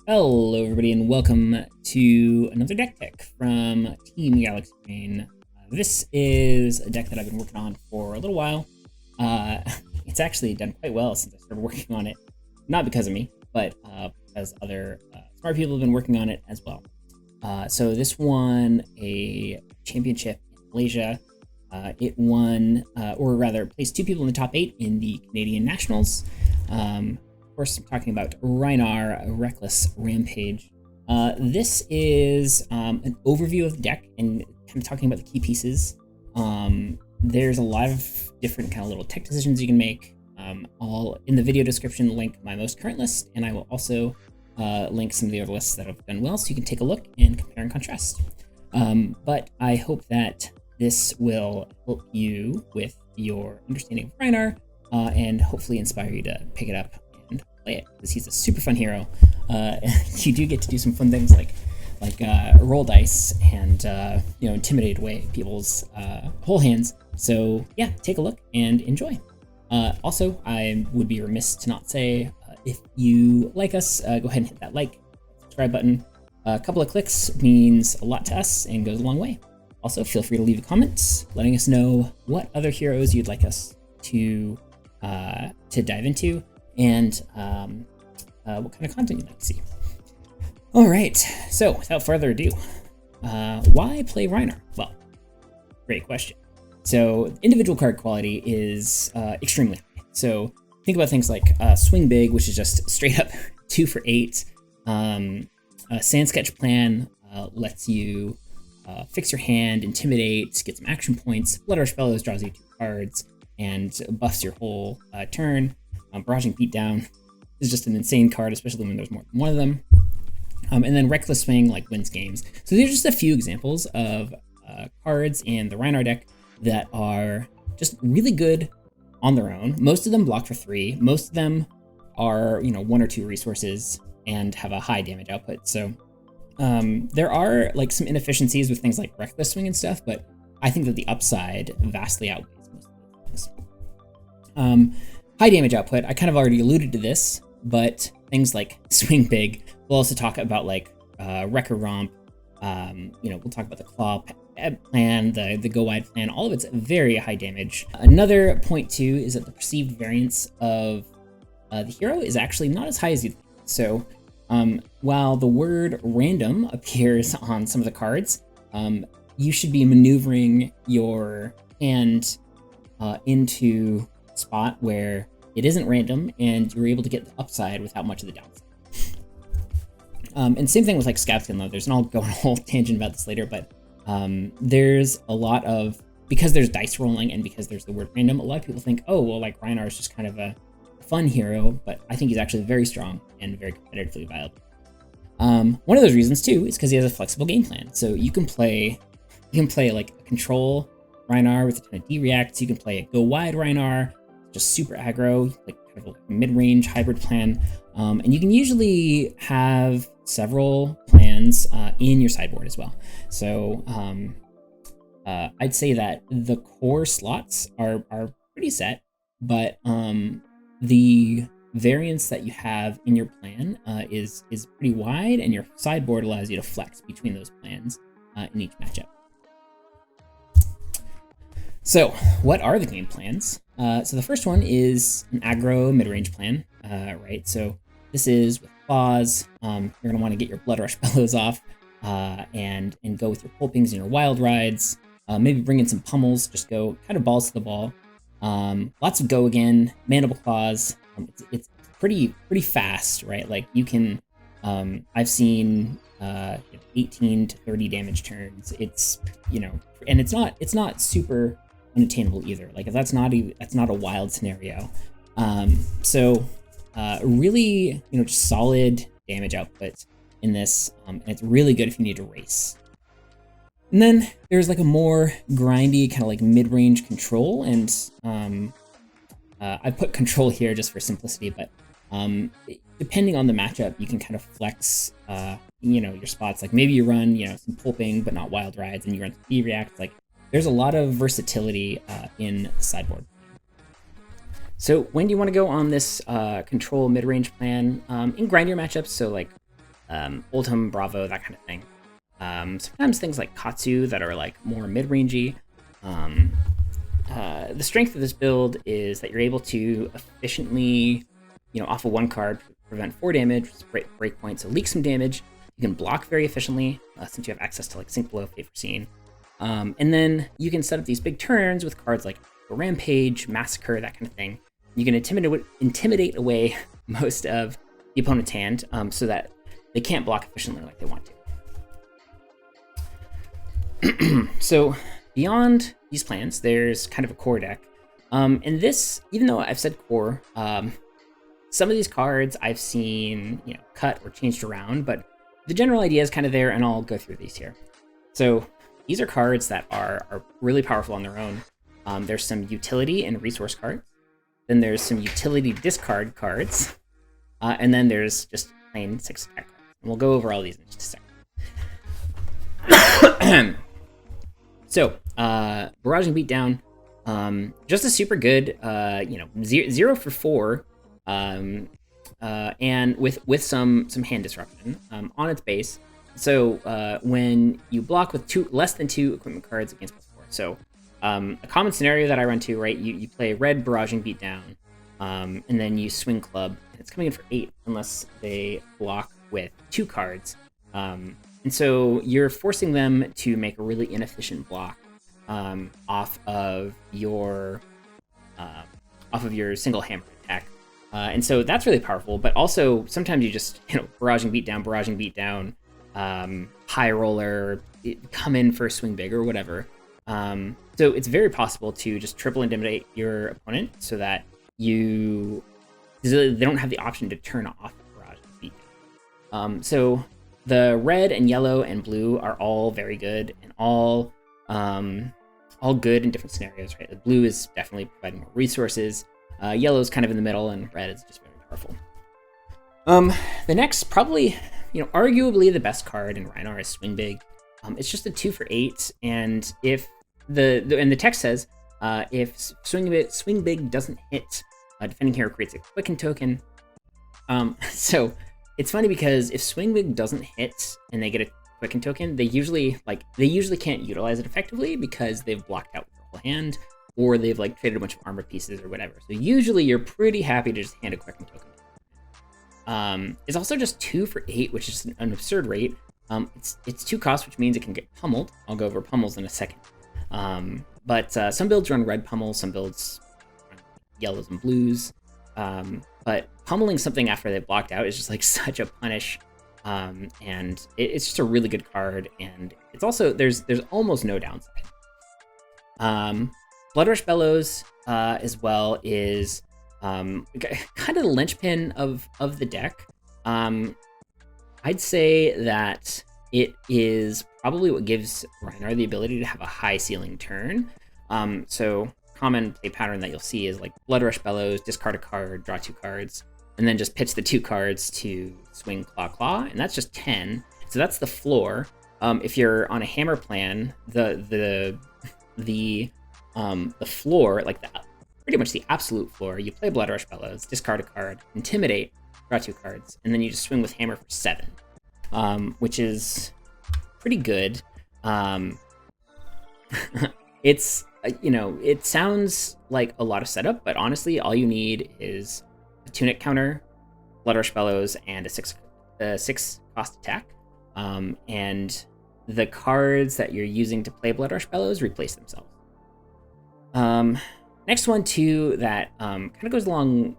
Hello, everybody, and welcome to another deck tech from Team Galaxy Brain. This is a deck that I've been working on for a little while. It's actually done quite well since I started working on it, not because of me, but because other smart people have been working on it as well. So this won a championship in Malaysia. It won, or rather, placed 2 people in the top 8 in the Canadian Nationals. Of course, I'm talking about Rhinar, Reckless Rampage. This is an overview of the deck and kind of talking about the key pieces. There's a lot of different kind of little tech decisions you can make. I'll, in the video description, link my most current list, and I will also link some of the other lists that have done well, so you can take a look and compare and contrast. But I hope that this will help you with your understanding of Rhinar, and hopefully inspire you to pick it up and play it, because he's a super fun hero. You do get to do some fun things like roll dice and intimidate away people's whole hands. So yeah, take a look and enjoy. Also, I would be remiss to not say, if you like us, go ahead and hit that like, subscribe button. A couple of clicks means a lot to us and goes a long way. Also, feel free to leave comments letting us know what other heroes you'd like us to dive into, and what kind of content you'd like to see. All right, so without further ado, why play Rhinar? Well, great question. So individual card quality is extremely high. So think about things like Swing Big, which is just straight up 2 for 8. Sand Sketch Plan lets you fix your hand, intimidate, get some action points. Blood Rush Fellows draws you 2 cards and buffs your whole turn. Barraging Beatdown is just an insane card, especially when there's more than one of them. And then Reckless Swing wins games. So these are just a few examples of cards in the Rhinar deck that are just really good on their own. Most of them block for 3. Most of them are 1 or 2 resources and have a high damage output. So there are some inefficiencies with things like Reckless Swing and stuff, but I think that the upside vastly outweighs most of those things. High damage output, I kind of already alluded to this, but things like Swing Big. We'll also talk about Wrecker Romp. We'll talk about the Claw plan, the Go Wide plan. All of it's very high damage. Another point too is that the perceived variance of the hero is actually not as high as you'd think. So while the word random appears on some of the cards, you should be maneuvering your hand into a spot where it isn't random and you're able to get the upside without much of the downside. And same thing with Scavskin Leathers, and I'll go on a whole tangent about this later, but there's a lot of, because there's dice rolling and because there's the word random, a lot of people think, oh, well, Rhinar is just kind of a fun hero, but I think he's actually very strong and very competitively viable. One of those reasons too is because he has a flexible game plan. So you can play a control Rhinar with a ton of D-reacts. You can play a go wide Rhinar, just super aggro, kind of a mid-range hybrid plan. And you can usually have several plans in your sideboard as well. So I'd say that the core slots are pretty set, but the variance that you have in your plan is pretty wide, and your sideboard allows you to flex between those plans in each matchup. So what are the game plans? So the first one is an aggro mid-range plan, right? So this is with claws. You're gonna want to get your Blood Rush Bellows off and go with your Pulpings and your Wild Rides. Maybe bring in some pummels, just go kind of balls to the ball. Lots of go again, Mandible Claws. It's pretty fast, right? You can, I've seen 18 to 30 damage turns. It's and it's not super unattainable either. If that's not a wild scenario. So really just solid damage output in this, and it's really good if you need to race. And then there's a more grindy kind of mid-range control, and I put control here just for simplicity, but depending on the matchup, you can kind of flex your spots. Maybe you run some pulping but not wild rides, and you run D-react. There's a lot of versatility in the sideboard. So when do you want to go on this control mid-range plan? In grindier matchups, so Oldham, Bravo, that kind of thing. Sometimes things like Katsu that are like more mid-rangey. The strength of this build is that you're able to efficiently, off of one card, prevent 4 damage, break points, so leak some damage. You can block very efficiently since you have access to like Sink Below, Fate Foreseen. And then you can set up these big turns with cards like Rampage, Massacre, that kind of thing. You can intimidate away most of the opponent's hand so that they can't block efficiently like they want to. So beyond these plans, there's kind of a core deck. And this, even though I've said core, some of these cards I've seen cut or changed around, but the general idea is kind of there, and I'll go through these here. So these are cards that are really powerful on their own. There's some utility and resource cards. Then there's some utility discard cards. And then there's just plain 6 attack cards. And we'll go over all these in just a second. So, Barraging Beatdown, just a super good, 0 for 4, and with some hand disruption on its base. So when you block with less than 2 equipment cards against +4. So a common scenario that I run to, right? You play red Barraging Beatdown, and then you swing club. And it's coming in for 8 unless they block with 2 cards. And so you're forcing them to make a really inefficient block off of your single hammer attack. And so that's really powerful, but also sometimes you just, Barraging Beatdown, high roller, come in for a swing big or whatever. So it's very possible to just triple intimidate your opponent so that they don't have the option to turn off Barraging Beatdown. So the red and yellow and blue are all very good and all good in different scenarios, right? The blue is definitely providing more resources. Yellow is kind of in the middle, and red is just very powerful. The next, probably, arguably the best card in Rhinar is Swing Big. It's just a 2 for 8, and if the text says if Swing Big doesn't hit, defending hero creates a Quicken token. So it's funny because if Swing Big doesn't hit and they get a Quicken token, they usually can't utilize it effectively because they've blocked out their whole hand, or they've traded a bunch of armor pieces or whatever. So usually you're pretty happy to just hand a Quicken token. It's also just 2 for 8, which is an absurd rate. It's 2 costs, which means it can get pummeled. I'll go over pummels in a second. But some builds run red pummels, some builds run yellows and blues. But pummeling something after they've blocked out is just such a punish. And it's just a really good card, and it's also there's almost no downside. Bloodrush Bellows as well is kind of the linchpin of the deck. I'd say that it is probably what gives Rhinar the ability to have a high ceiling turn. So common play pattern that you'll see is Bloodrush Bellows, discard a card, draw 2 cards, and then just pitch the 2 cards to swing Claw, and that's just 10. So that's the floor. If you're on a hammer plan, the floor, pretty much the absolute floor, you play Bloodrush Bellows, discard a card, intimidate, draw 2 cards, and then you just swing with hammer for 7, which is pretty good. It's it sounds like a lot of setup, but honestly, all you need is a Tunic counter, Bloodrush Bellows, and a 6 cost attack, and the cards that you're using to play Bloodrush Bellows replace themselves. Next one too that kind of goes along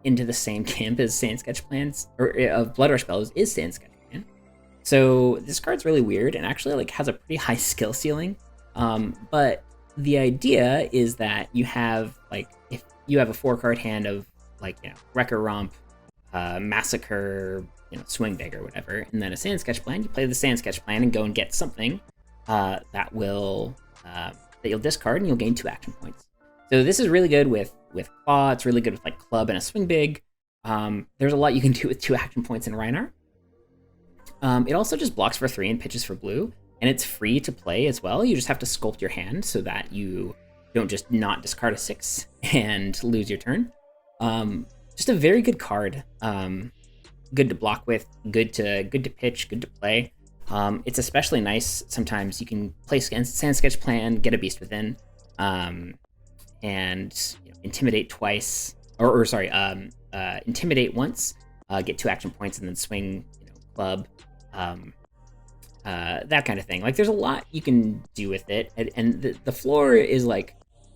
into the same camp as Sand Sketch Plans, or of Bloodrush Bellows, is Sand Sketch Plan. So this card's really weird and actually has a pretty high skill ceiling. But the idea is that you have if you have a 4-card hand of Wrecker Romp, Massacre, Swing Big or whatever, and then a Sand Sketch Plan, you play the Sand Sketch Plan and go and get something that you'll discard, and you'll gain 2 action points. So this is really good with Claw. It's really good with Club and a Swing Big. There's a lot you can do with 2 action points in Rhinar. It also just blocks for 3 and pitches for blue, and it's free to play as well. You just have to sculpt your hand so that you don't just not discard a 6 and lose your turn. Just a very good card. good to block with, good to pitch, good to play. It's especially nice sometimes you can play Sand Sketch Plan, get a Beast Within, and intimidate twice, or sorry, intimidate once, get 2 action points, and then swing, club, that kind of thing. Like, there's a lot you can do with it, and the floor is like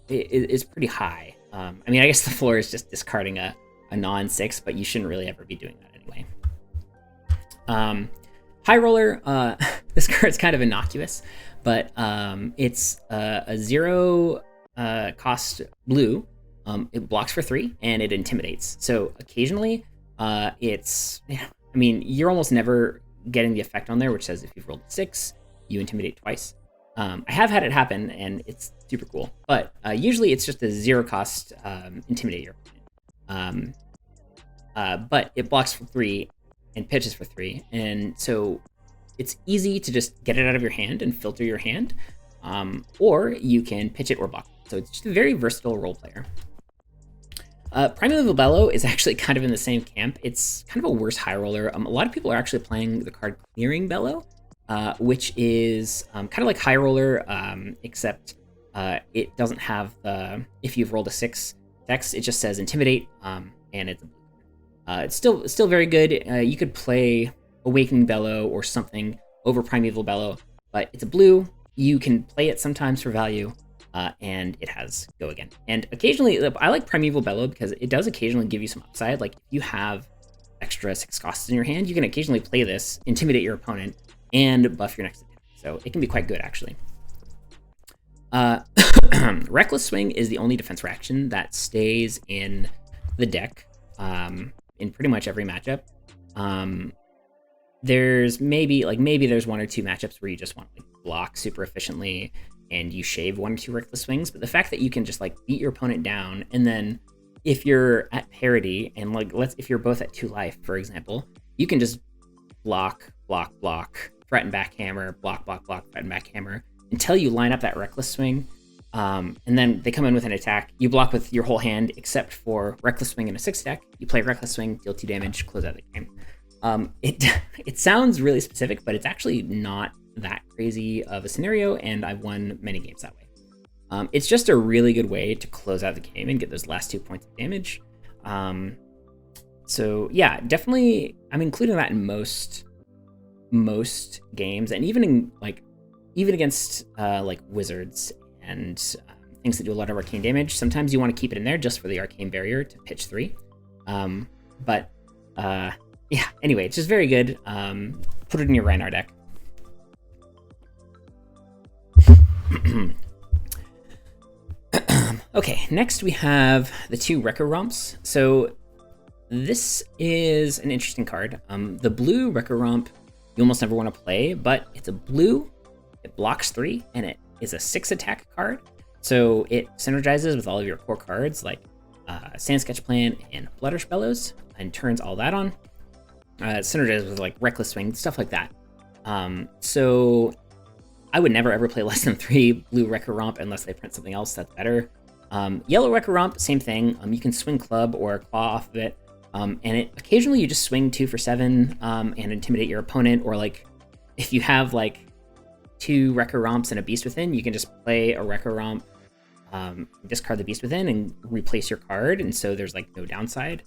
is pretty high. I mean, I guess the floor is just discarding a non-6, but you shouldn't really ever be doing that anyway. High Roller, this card's kind of innocuous, but it's a 0 cost blue. It blocks for 3 and it intimidates. So occasionally, I mean, you're almost never getting the effect on there, which says if you've rolled 6, you intimidate twice. I have had it happen, and it's super cool. But usually, it's just a 0 cost intimidate your opponent. But it blocks for 3 and pitches for 3, and so it's easy to just get it out of your hand and filter your hand, or you can pitch it or block it. So it's just a very versatile role player. Primeval Bellow is actually kind of in the same camp. It's kind of a worse high roller. A lot of people are actually playing the card Clearing Bellow, which is kind of like high roller, except it doesn't have the, if you've rolled a 6 text, it just says intimidate, and it's still very good. You could play Awakening Bellow or something over Primeval Bellow, but it's a blue. You can play it sometimes for value, and it has Go Again. And occasionally, I like Primeval Bellow because it does occasionally give you some upside. Like, if you have extra 6 costs in your hand, you can occasionally play this, intimidate your opponent, and buff your next attack. So it can be quite good, actually. Reckless Swing is the only defense reaction that stays in the deck in pretty much every matchup. There's maybe there's 1 or 2 matchups where you just want to block super efficiently and you shave 1 or 2 Reckless Swings, but the fact that you can just beat your opponent down, and then if you're at parity and if you're both at 2 life, for example, you can just block, threaten backhammer, block, threaten backhammer until you line up that Reckless Swing, and then they come in with an attack. You block with your whole hand except for Reckless Swing in a 6 deck. You play Reckless Swing, deal 2 damage, close out the game. It sounds really specific, but it's actually not that crazy of a scenario, and I've won many games that way. It's just a really good way to close out the game and get those last 2 points of damage. So yeah, definitely I'm including that in most games, and even against wizards and things that do a lot of arcane damage. Sometimes you want to keep it in there just for the arcane barrier to pitch 3. Yeah, anyway, it's just very good. Put it in your Rhinar deck. Okay, next we have the 2 Wrecker Romps. So this is an interesting card. The blue Wrecker Romp you almost never want to play, but it's a blue, it blocks 3, and it is a 6 attack card. So it synergizes with all of your core cards like Sand Sketch Plan and Bloodrush Bellows, and turns all that on. It synergizes with Reckless Swing, stuff like that. So I would never ever play less than 3 blue Wrecker Romp unless they print something else that's better. Yellow Wrecker Romp, same thing. You can swing club or claw off of it. And occasionally you just swing 2 for 7 and intimidate your opponent, or if you have 2 Wrecker Romps and a Beast Within, you can just play a Wrecker Romp, discard the Beast Within, and replace your card, and so there's no downside.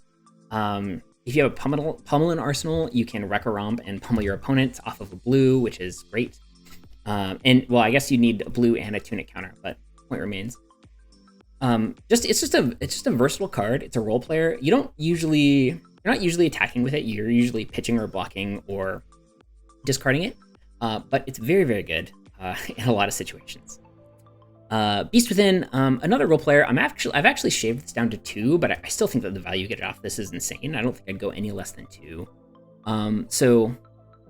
If you have a pummel in Arsenal, you can Wrecker Romp and pummel your opponent off of a blue, which is great. And well, I guess you need a blue and a tunic counter, but point remains. It's just a versatile card. It's a role player. You're not usually attacking with it. You're usually pitching or blocking or discarding it. But it's very, very good in a lot of situations. Beast Within, another role player. I've actually shaved this down to 2, but I still think that the value you get off this is insane. I don't think I'd go any less than 2. So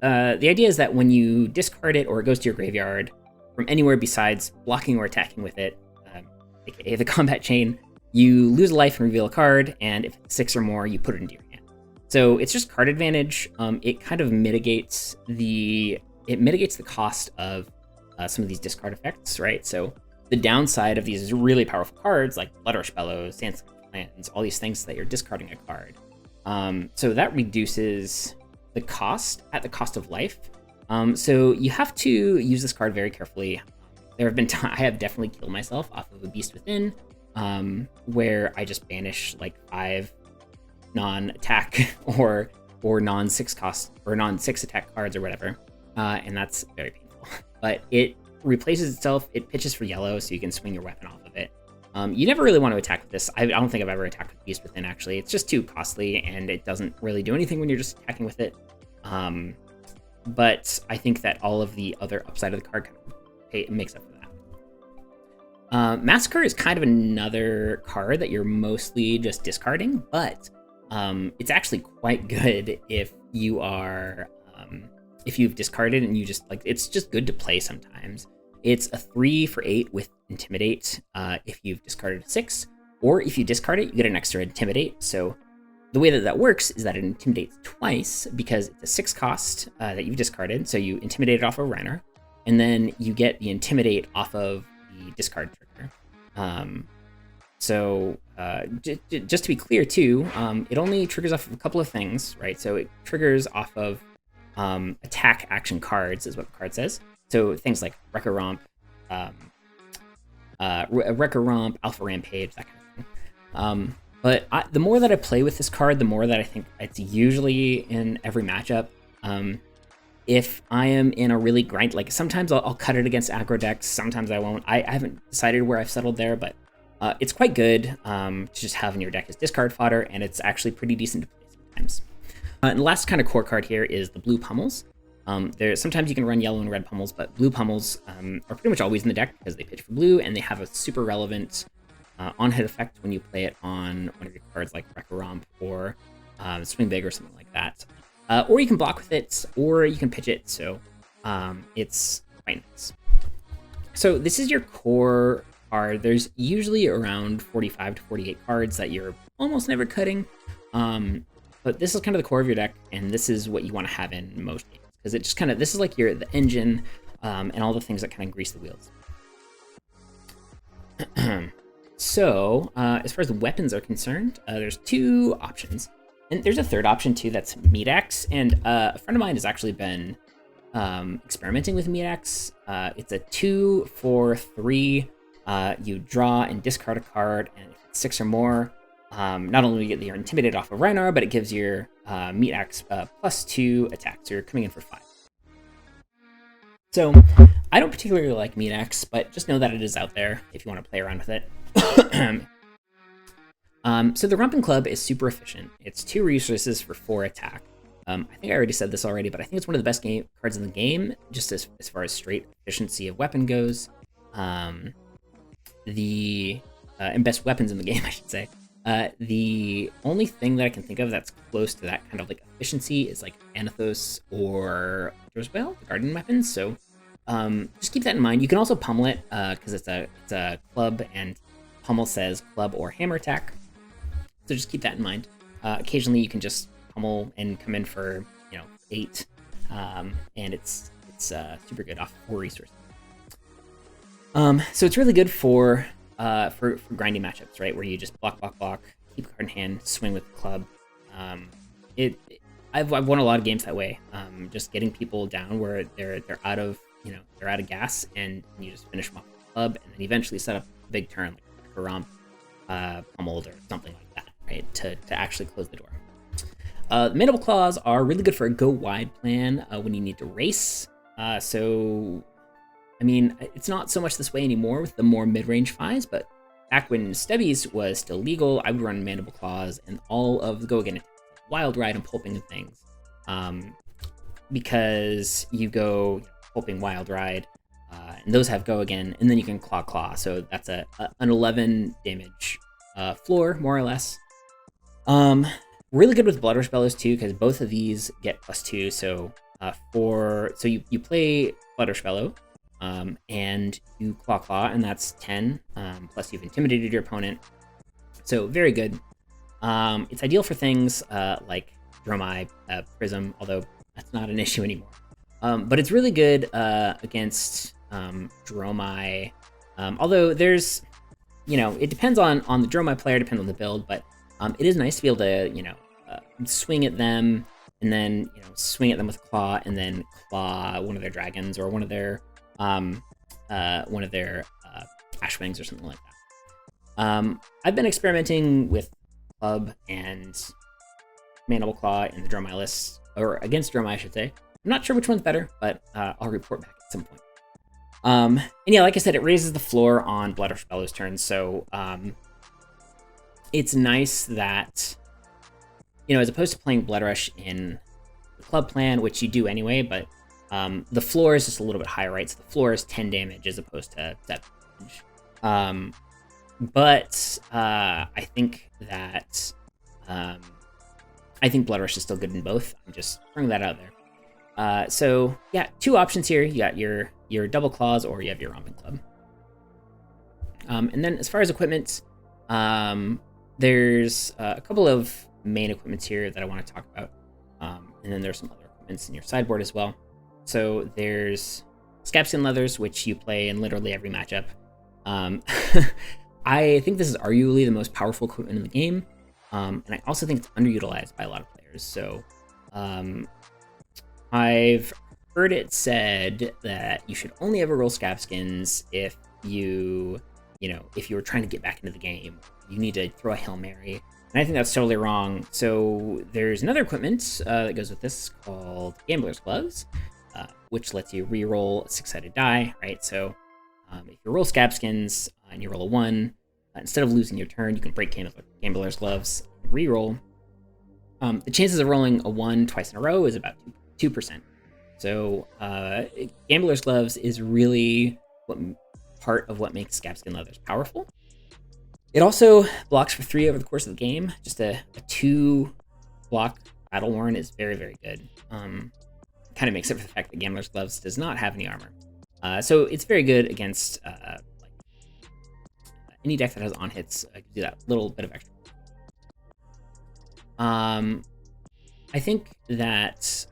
the idea is that when you discard it or it goes to your graveyard from anywhere besides blocking or attacking with it, aka the combat chain, you lose a life and reveal a card, and if it's 6 or more, you put it into your hand. So it's just card advantage. It kind of mitigates the cost of some of these discard effects, right? So the downside of these really powerful cards like Bloodrush Bellows, Sand Sketch Plans, all these things that you're discarding a card. So that reduces the cost at the cost of life. So you have to use this card very carefully. There have been I have definitely killed myself off of a Beast Within, where I just banish like 5 non-attack or non-6 cost or non-6 attack cards or whatever, and that's very painful. But it replaces itself. It pitches for yellow, so you can swing your weapon off of it. You never really want to attack with this. I don't think I've ever attacked with Beast Within, actually. It's just too costly, and it doesn't really do anything when you're just attacking with it. But I think that all of the other upside of the card kind of makes up for that. Massacre is kind of another card that you're mostly just discarding, but it's actually quite good if you are if you've discarded and you just like, it's just good to play sometimes. It's a 3 for 8 with Intimidate if you've discarded a 6, or if you discard it, you get an extra Intimidate. So the way that works is that it intimidates twice because it's a 6 cost that you've discarded. So you intimidate it off of Rhinar, and then you get the Intimidate off of the discard trigger. Just to be clear too, it only triggers off of a couple of things, right? So it triggers off of attack action cards is what the card says. So things like Wrecker Romp, Alpha Rampage, that kind of thing. But the more that I play with this card, the more that I think it's usually in every matchup. If I am in a really grind, like sometimes I'll cut it against aggro decks, sometimes I won't. I haven't decided where I've settled there, but it's quite good to just have in your deck as discard fodder, and it's actually pretty decent to play sometimes. And the last kind of core card here is the blue pummels. Sometimes you can run yellow and red pummels, but blue pummels are pretty much always in the deck because they pitch for blue, and they have a super relevant on-hit effect when you play it on one of your cards like Wrecker Romp or Swing Big or something like that. Or you can block with it, or you can pitch it, so it's quite nice. So this is your core card. There's usually around 45 to 48 cards that you're almost never cutting, but this is kind of the core of your deck, and this is what you want to have in most games, because it just kind of, this is like the engine and all the things that kind of grease the wheels. So as far as the weapons are concerned, there's 2 options. And there's a third option too, that's Meat Axe. And a friend of mine has actually been experimenting with Meat Axe. It's a 2 for 3. You draw and discard a card, and if it's 6 or more, not only do you get your Intimidate off of Rhinar, but it gives your Meat Axe +2 attack, so you're coming in for 5. So I don't particularly like Meat Axe, but just know that it is out there if you want to play around with it. So the Rumpin' Club is super efficient. It's 2 resources for 4 attack. I think I already said this already, but I think it's one of the best cards in the game, just as far as straight efficiency of weapon goes. And best weapons in the game, I should say. The only thing that I can think of that's close to that kind of like efficiency is like Anathos or Drosbel, the Guardian weapons. So just keep that in mind. You can also pummel it because it's a club, and pummel says club or hammer attack. So just keep that in mind. Occasionally you can just pummel and come in for 8, and it's super good off 4 resources. So it's really good for grinding matchups, right? Where you just block, keep a card in hand, swing with the club. I've won a lot of games that way. Just getting people down where they're out of they're out of gas, and you just finish them off with the club, and then eventually set up a big turn like a romp, pummeled or something like that, right? To actually close the door. Mandible Claws are really good for a go wide plan when you need to race. So I mean, it's not so much this way anymore with the more mid-range Phis, but back when Stubbies was still legal, I would run Mandible Claws and all of the go-again attacks, like Wild Ride and Pulping and things, because you go Pulping, Wild Ride, and those have go again, and then you can Claw. So that's an 11 damage floor, more or less. Really good with Blood Rush Bellows too, because both of these get +2. So you play Blood Rush Bellow, and you Claw, and that's 10. Plus you've intimidated your opponent, so very good. It's ideal for things like Dromai, Prism, although that's not an issue anymore. But it's really good against Dromai. Although there's, it depends on the Dromai player, depends on the build, but it is nice to be able to, swing at them, and then swing at them with claw, and then claw one of their dragons or one of their Ashwings or something like that. I've been experimenting with Club and Mandible Claw in the Dromai list, or against Dromai, I should say. I'm not sure which one's better, but I'll report back at some point. And yeah, like I said, it raises the floor on Blood Rush Bellow's turn, so it's nice that, as opposed to playing Blood Rush in the Club plan, which you do anyway, but the floor is just a little bit higher, right? So the floor is 10 damage as opposed to 7 damage. But I think that I think Blood Rush is still good in both. I'm just throwing that out there. So yeah, 2 options here. You got your double claws, or you have your romping club. And then as far as equipment, there's a couple of main equipments here that I want to talk about. And then there's some other equipments in your sideboard as well. So there's Scabskin Leathers, which you play in literally every matchup. I think this is arguably the most powerful equipment in the game. And I also think it's underutilized by a lot of players. So I've heard it said that you should only ever roll Scabskins if if you were trying to get back into the game. You need to throw a Hail Mary. And I think that's totally wrong. So there's another equipment that goes with this called Gambler's Gloves, which lets you re-roll a 6-sided die, right? So if you roll Scabskins and you roll a 1, instead of losing your turn, you can break Gambler's Gloves and re-roll. The chances of rolling a 1 twice in a row is about 2%. So Gambler's Gloves is really part of what makes Scabskin Leathers powerful. It also blocks for 3 over the course of the game. Just a 2 block Battle Worn is very, very good. Kind of makes up for the fact that Gambler's Gloves does not have any armor. So it's very good against any deck that has on hits. Gives you that little bit of extra. I think that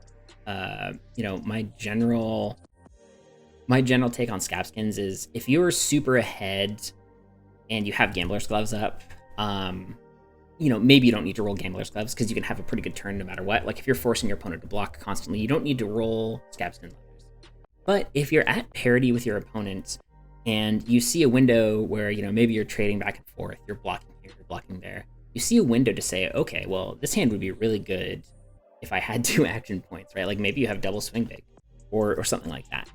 my general take on Scabskins is, if you're super ahead and you have Gambler's Gloves up, maybe you don't need to roll Gambler's Gloves because you can have a pretty good turn no matter what. Like if you're forcing your opponent to block constantly, you don't need to roll Scabskin Leathers. But if you're at parity with your opponent and you see a window where, maybe you're trading back and forth, you're blocking here, you're blocking there, you see a window to say, okay, well, this hand would be really good if I had 2 action points, right? Like maybe you have double swing big or something like that.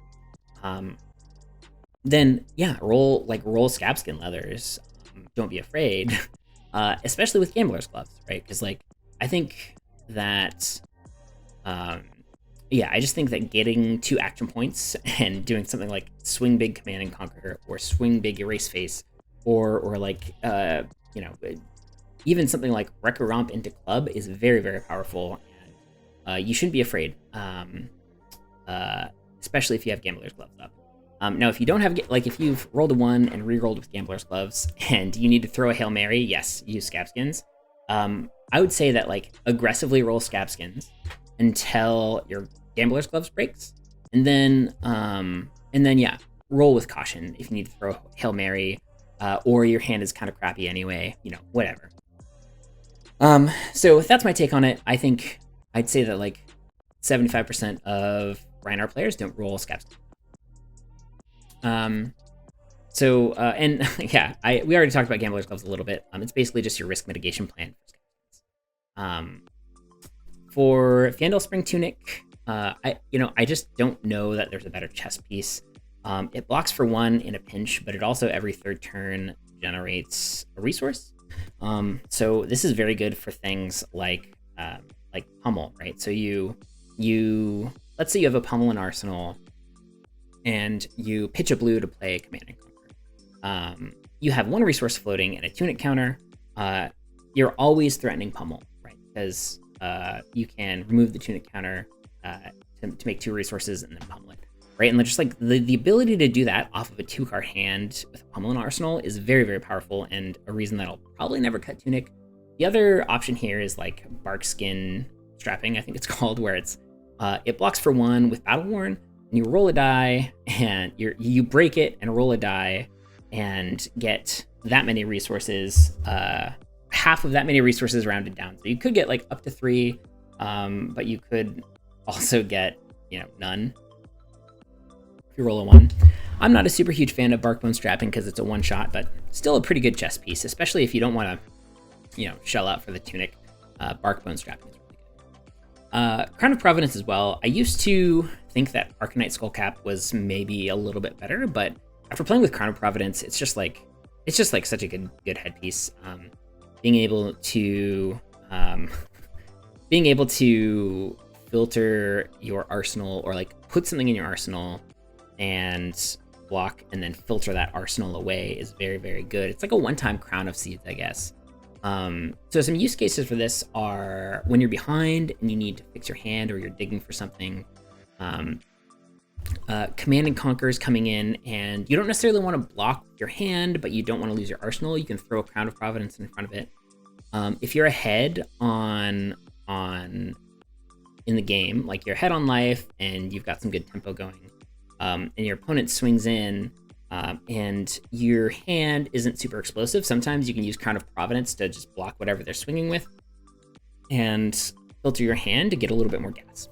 Then yeah, roll Scabskin Leathers. Don't be afraid, especially with Gambler's Gloves, right? Because I think that, I just think that getting 2 action points and doing something like Swing Big Command and Conquer, or Swing Big Erase Face, or even something like Wrecker Romp into Club is very, very powerful. And you shouldn't be afraid, especially if you have Gambler's Gloves up. Now, if you don't have, if you've rolled a 1 and re-rolled with Gambler's Gloves and you need to throw a Hail Mary, yes, use Scabskins. I would say that aggressively roll Scabskins until your Gambler's Gloves breaks, and then roll with caution if you need to throw Hail Mary, or your hand is kind of crappy anyway, whatever. So that's my take on it. I think I'd say that 75% of Rhinar players don't roll Scabskins. We already talked about Gambler's Gloves a little bit. It's basically just your risk mitigation plan. For Fyendal Spring Tunic, I just don't know that there's a better chess piece. It blocks for 1 in a pinch, but it also every 3rd turn generates a resource. So this is very good for things like Pummel, right? So you let's say you have a Pummel in Arsenal, and you pitch a blue to play Command and Conquer. You have 1 resource floating and a Tunic counter. You're always threatening Pummel, right? Because you can remove the Tunic counter to make 2 resources and then pummel it, right? And just the ability to do that off of a 2-card hand with a Pummel in Arsenal is very, very powerful, and a reason that I'll probably never cut Tunic. The other option here is Barkskin Strapping, I think it's called, where it blocks for 1 with Battle Worn. And you roll a die, and you break it and roll a die, and get that many resources half of that many resources rounded down. So you could get like up to 3, but you could also get, you know, none if you roll a 1. I'm not a super huge fan of Barkbone Strapping because it's a one-shot, but still a pretty good chess piece, especially if you don't want to, you know, shell out for the tunic. Barkbone Strapping is really good. Crown of Providence as well. I used to think that Arcanite Skullcap was maybe a little bit better, but after playing with Crown of Providence, it's just like such a good headpiece. Being able to filter your arsenal, or like put something in your arsenal and block and then filter that arsenal away is very, very good. It's like a one-time Crown of Seeds, I guess. So some use cases for this are when you're behind and you need to fix your hand, or you're digging for something. Command and Conquer is coming in, and you don't necessarily want to block your hand, but you don't want to lose your arsenal. You can throw a Crown of Providence in front of it. If you're ahead in the game, like you're ahead on life and you've got some good tempo going, and your opponent swings in, and your hand isn't super explosive, sometimes you can use Crown of Providence to just block whatever they're swinging with and filter your hand to get a little bit more gas.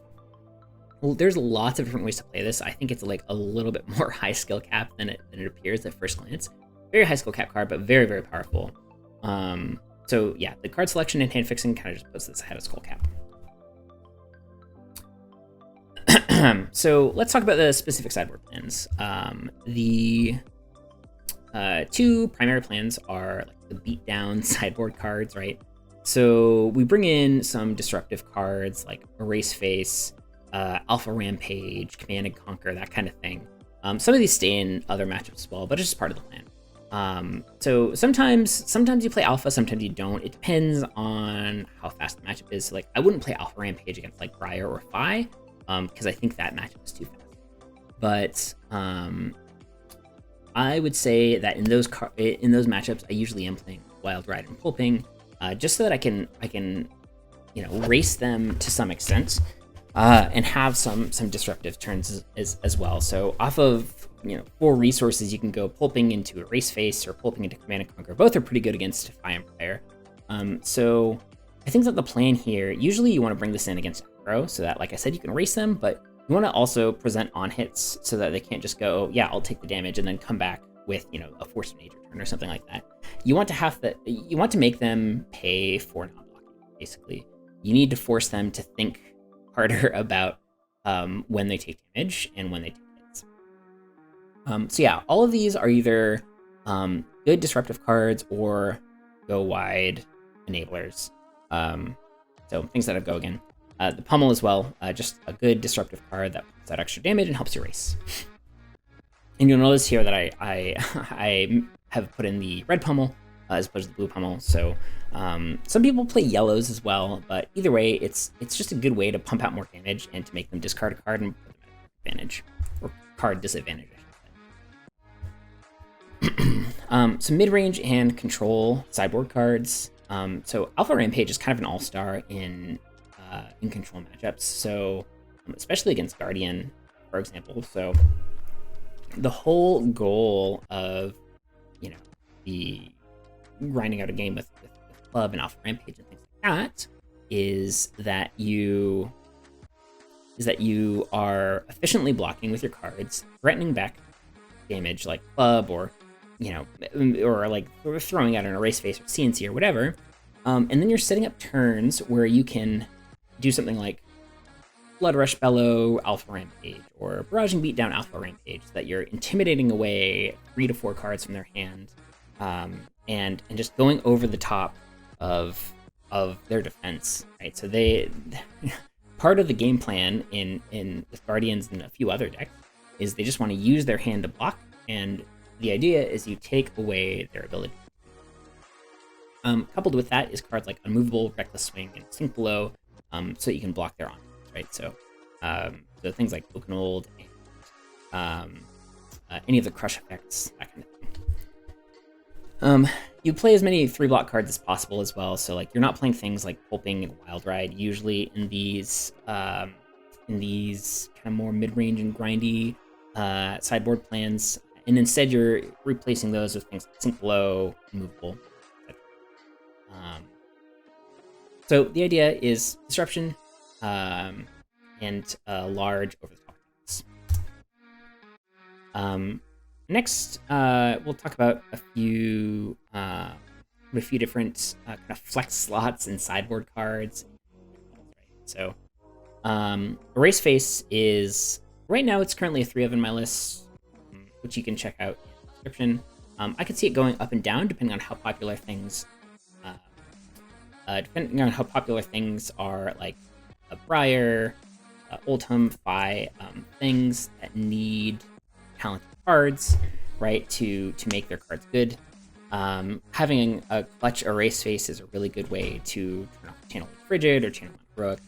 Well, there's lots of different ways to play this. I think it's like a little bit more high skill cap than it appears at first glance. Very high skill cap card, but very, very powerful. So yeah, the card selection and hand fixing kind of just puts this ahead of skull cap. So let's talk about the specific sideboard plans. The 2 primary plans are like the beatdown sideboard cards, right? So we bring in some disruptive cards like Erase Face, Alpha Rampage, Command and Conquer, that kind of thing. Some of these stay in other matchups as well, but it's just part of the plan. So sometimes you play Alpha, sometimes you don't. It depends on how fast the matchup is. So, like, I wouldn't play Alpha Rampage against like Briar or Phi, because I think that matchup is too fast. But I would say that in those matchups, I usually am playing Wild Ride and Pulping, just so that I can you know, race them to some extent, and have some disruptive turns as well. So off of, you know, 4 resources, you can go Pulping into Erase Face or Pulping into Command and Conquer. Both are pretty good against Phi and Briar. So I think that the plan here, usually you want to bring this in against aggro, so that, like I said, you can erase them, but you want to also present on hits so that they can't just go, yeah, I'll take the damage and then come back with, you know, a Force of Nature turn or something like that. You want to make them pay for non-blocking, basically. You need to force them to think harder about when they take damage and when they take hits. So yeah, all of these are either good disruptive cards or go wide enablers. So things that have go again. The Pummel as well, just a good disruptive card that puts out extra damage and helps you race. And you'll notice here that I have put in the red Pummel as opposed to the blue Pummel. So some people play yellows as well, but either way, it's just a good way to pump out more damage and to make them discard a card and put them at advantage, or card disadvantage, I should say. Some mid-range and control sideboard cards. So Alpha Rampage is kind of an all-star in control matchups. So especially against Guardian, for example. So the whole goal of, you know, the grinding out a game with Club and Alpha Rampage and things like that is that you are efficiently blocking with your cards, threatening back damage like Club, or, you know, or like throwing out an Erase Face or CNC or whatever. And then you're setting up turns where you can do something like Blood Rush Bellow, Alpha Rampage, or Barraging Beatdown, Alpha Rampage, so that you're intimidating away 3 to 4 cards from their hand, and just going over the top of their defense, right? So part of the game plan in with Guardians and a few other decks is they just want to use their hand to block, and the idea is you take away their ability. Coupled with that is cards like Unmovable, Reckless Swing, and Sink Below, so that you can block their on, right? So things like Oakenold and any of the Crush effects, that kind of thing. You play as many 3-block cards as possible as well, so like you're not playing things like Pulping and Wild Ride usually in these kind of more mid-range and grindy sideboard plans, and instead you're replacing those with things like Sink Below, Movable, etc. So the idea is disruption and large over the top attacks. Next, we'll talk about a few different kind of flex slots and sideboard cards. So, Erase Face is right now. It's currently a 3 of in my list, which you can check out in the description. I could see it going up and down depending on how popular things. Depending on how popular things are, like a Briar, Oldham, Fi, things that need talented cards, right, to make their cards good. Having a clutch Erase Face is a really good way to turn off Channel Frigid or Channel Heroic.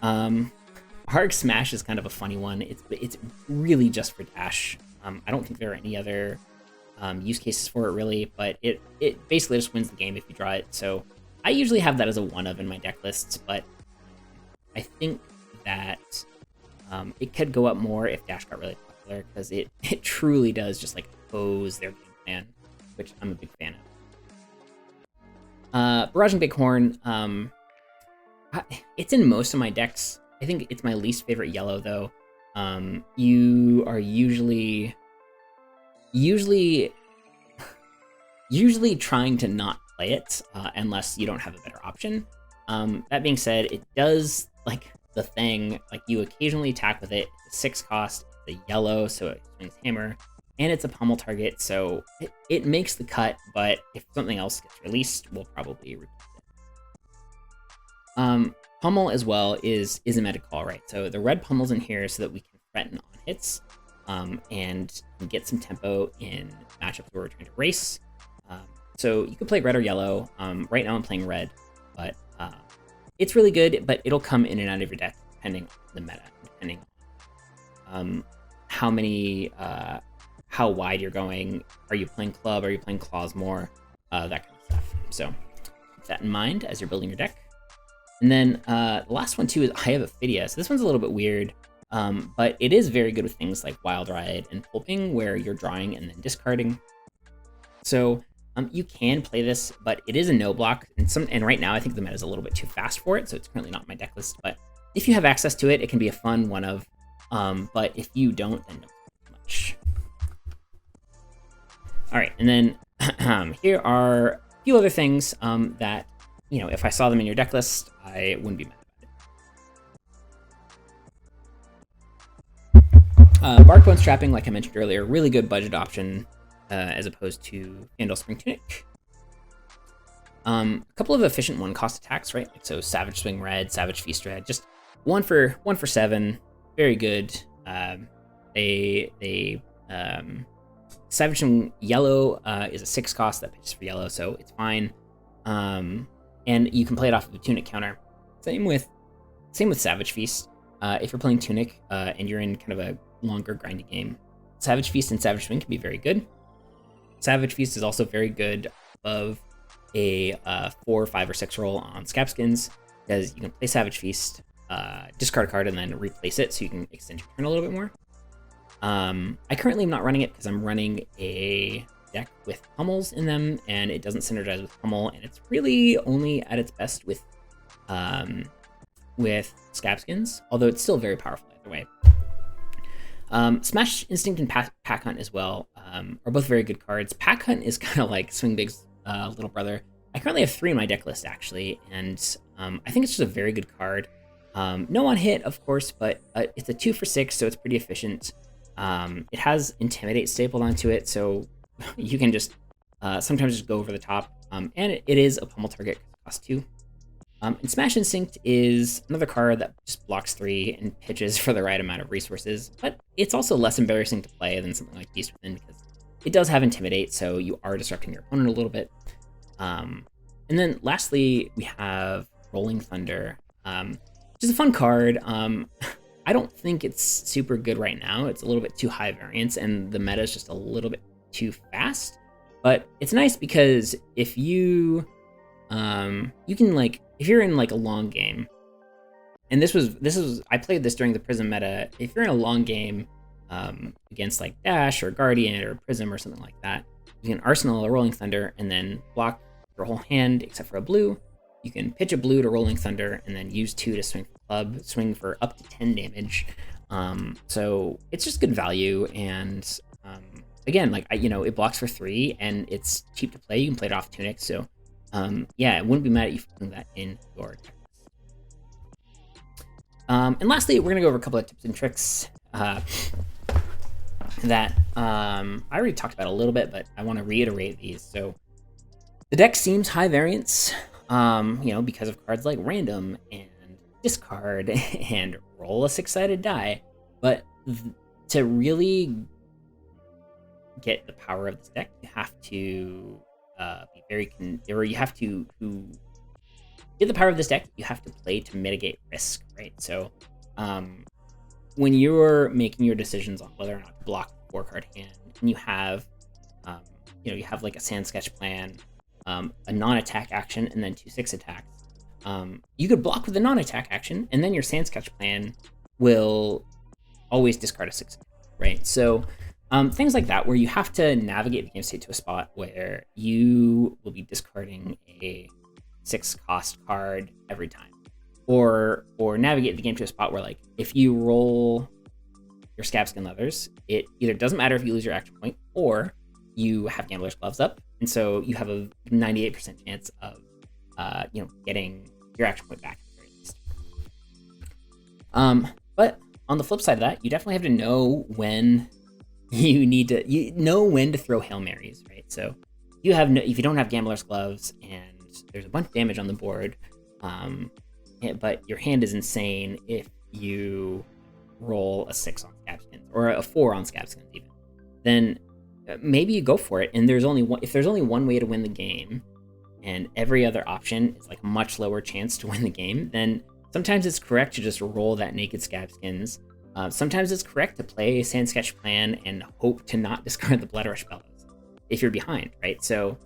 Arc Smash is kind of a funny one. It's really just for dash. I don't think there are any other use cases for it really, but it basically just wins the game if you draw it. So I usually have that as a 1 of in my deck lists, but I think that it could go up more if dash got really popular, because it truly does just like pose their game plan, which I'm a big fan of. Barrage and Bighorn, it's in most of my decks. I think it's my least favorite yellow though. You are usually trying to not play it unless you don't have a better option. That being said, it does like the thing, like you occasionally attack with it. It's a 6 cost, it's a yellow, so it swings hammer, and it's a pummel target, so it makes the cut, but if something else gets released, we'll probably replace it. Pummel as well is a meta call, right? So the red pummel's in here so that we can threaten on hits and get some tempo in matchups where we're trying to race. So you could play red or yellow. Right now I'm playing red, but it's really good, but it'll come in and out of your deck depending on the meta, depending on how wide you're going. Are you playing club? Are you playing claws more? That kind of stuff. So keep that in mind as you're building your deck. And then the last one too is I have Ophidia. So this one's a little bit weird, but it is very good with things like Wild Ride and Pulping, where you're drawing and then discarding. So you can play this, but it is a no block, and right now I think the meta is a little bit too fast for it, so it's currently not on my deck list. But if you have access to it, it can be a fun 1 of. But if you don't, then don't play much. All right, and then here are a few other things that, you know, if I saw them in your deck list, I wouldn't be mad about it. Barkbone's Trapping, like I mentioned earlier, really good budget option as opposed to Vandal Spring Tunic. A couple of efficient 1-cost attacks, right? Like, so Savage Swing Red, Savage Feast Red, just one for 7, very good. Savage Swing Yellow is a 6-cost that pitches for yellow, so it's fine. And you can play it off of a Tunic counter. Same with Savage Feast. If you're playing Tunic and you're in kind of a longer grindy game, Savage Feast and Savage Swing can be very good. Savage Feast is also very good of a 4, 5, or 6 roll on Scabskins, because you can play Savage Feast, discard a card, and then replace it, so you can extend your turn a little bit more. I currently am not running it because I'm running a deck with pummels in them, and it doesn't synergize with pummel, and it's really only at its best with Scabskins, although it's still very powerful either way. Smash Instinct and Pack Hunt as well are both very good cards. Pack Hunt is kind of like Swing Big's little brother. I currently have 3 in my deck list, actually, and I think it's just a very good card. No on hit, of course, but it's a 2 for 6, so it's pretty efficient. It has Intimidate stapled onto it, so you can just sometimes just go over the top. And it is a pummel target, cost 2. And Smash Instinct is another card that just blocks 3 and pitches for the right amount of resources, but it's also less embarrassing to play than something like Beast Within, because it does have Intimidate, so you are disrupting your opponent a little bit. And then lastly, we have Rolling Thunder, which is a fun card. I don't think it's super good right now. It's a little bit too high variance, and the meta is just a little bit too fast. But it's nice because if you can, like, if you're in like a long game, and this was I played this during the Prism meta. If you're in a long game against like Dash or Guardian or Prism or something like that, you can Arsenal a Rolling Thunder and then block your whole hand except for a blue. You can pitch a blue to Rolling Thunder and then use 2 to swing for club, swing for up to 10 damage. So it's just good value, and again, like it blocks for 3 and it's cheap to play. You can play it off Tunic, so yeah, I wouldn't be mad at you for putting that in your deck. And lastly, we're gonna go over a couple of tips and tricks that I already talked about a little bit, but I want to reiterate these. So the deck seems high variance, because of cards like random and discard and roll a 6-sided die. But to really get the power of this deck, you have to be very you have to get the power of this deck. You have to play to mitigate risk, right? So when you're making your decisions on whether or not to block a 4-card hand, and you have you have like a Sand Sketch plan, a non-attack action, and then 2 6 attacks. You could block with a non-attack action, and then your Sand Sketch plan will always discard a 6, right? So things like that, where you have to navigate the game state to a spot where you will be discarding a 6-cost card every time, or navigate the game to a spot where, like, if you roll your Scabskin Leathers, it either doesn't matter if you lose your action point, or you have Gambler's Gloves up, and so you have a 98% chance of getting your action point back at the very least. But on the flip side of that, you definitely have to know when when to throw Hail Marys, right? So if you don't have Gambler's Gloves and there's a bunch of damage on the board, but your hand is insane if you roll a 6 on Scabskins, or a 4 on Scabskins even, then maybe you go for it. And if there's only one way to win the game, and every other option is like a much lower chance to win the game, then sometimes it's correct to just roll that naked Scabskins. Sometimes it's correct to play a Sand Sketch plan and hope to not discard the Blood Rush Bellows if you're behind, right? So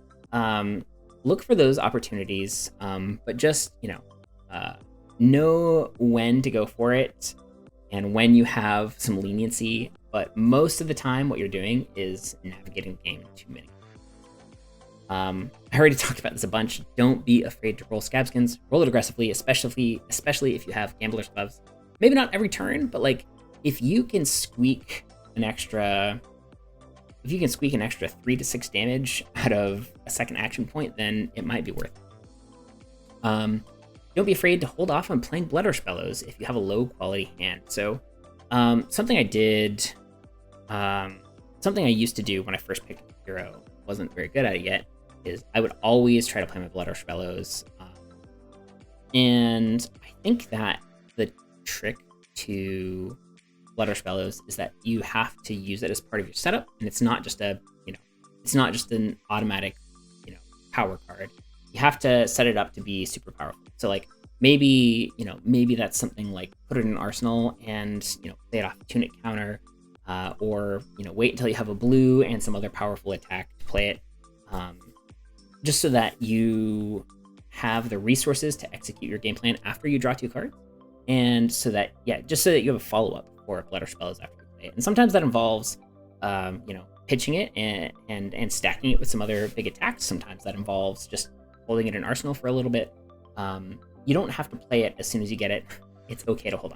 look for those opportunities, but just know when to go for it and when you have some leniency. But most of the time, what you're doing is navigating the game to mitigate. I already talked about this a bunch. Don't be afraid to roll Scabskins. Roll it aggressively, especially if you have Gambler's Gloves. Maybe not every turn, but like if you can squeak an extra 3 to 6 damage out of a second action point, then it might be worth it. Don't be afraid to hold off on playing Blood Rush Bellows if you have a low quality hand. So something I used to do when I first picked up a hero, wasn't very good at it yet, is I would always try to play my Blood Rush Bellows. And I think that the trick to Blood Rush Bellows is that you have to use it as part of your setup, and it's not just an automatic, power card. You have to set it up to be super powerful. So like maybe that's something like put it in an arsenal and play it off a Tunic counter, or wait until you have a blue and some other powerful attack to play it, just so that you have the resources to execute your game plan after you draw 2 cards, and so that you have a follow-up for Blood Rush Bellows after you play it. And sometimes that involves pitching it and stacking it with some other big attacks. Sometimes that involves just holding it in arsenal for a little bit. You don't have to play it as soon as you get it. It's okay to hold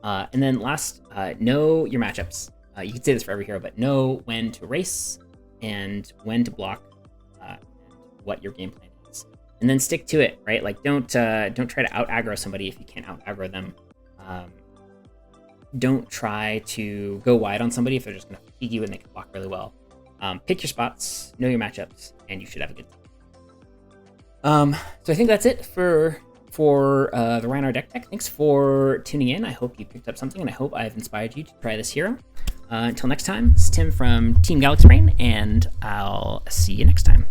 on. And then last, know your matchups. You can say this for every hero, but know when to race and when to block, and what your game plan is. And then stick to it, right? Like don't try to out aggro somebody if you can't out aggro them. Don't try to go wide on somebody if they're just going to fatigue you and they can block really well. Pick your spots, know your matchups, and you should have a good time. So I think that's it for the Rhinar deck. Thanks for tuning in. I hope you picked up something, and I hope I've inspired you to try this hero. Until next time, it's Tim from Team Galaxy Brain, and I'll see you next time.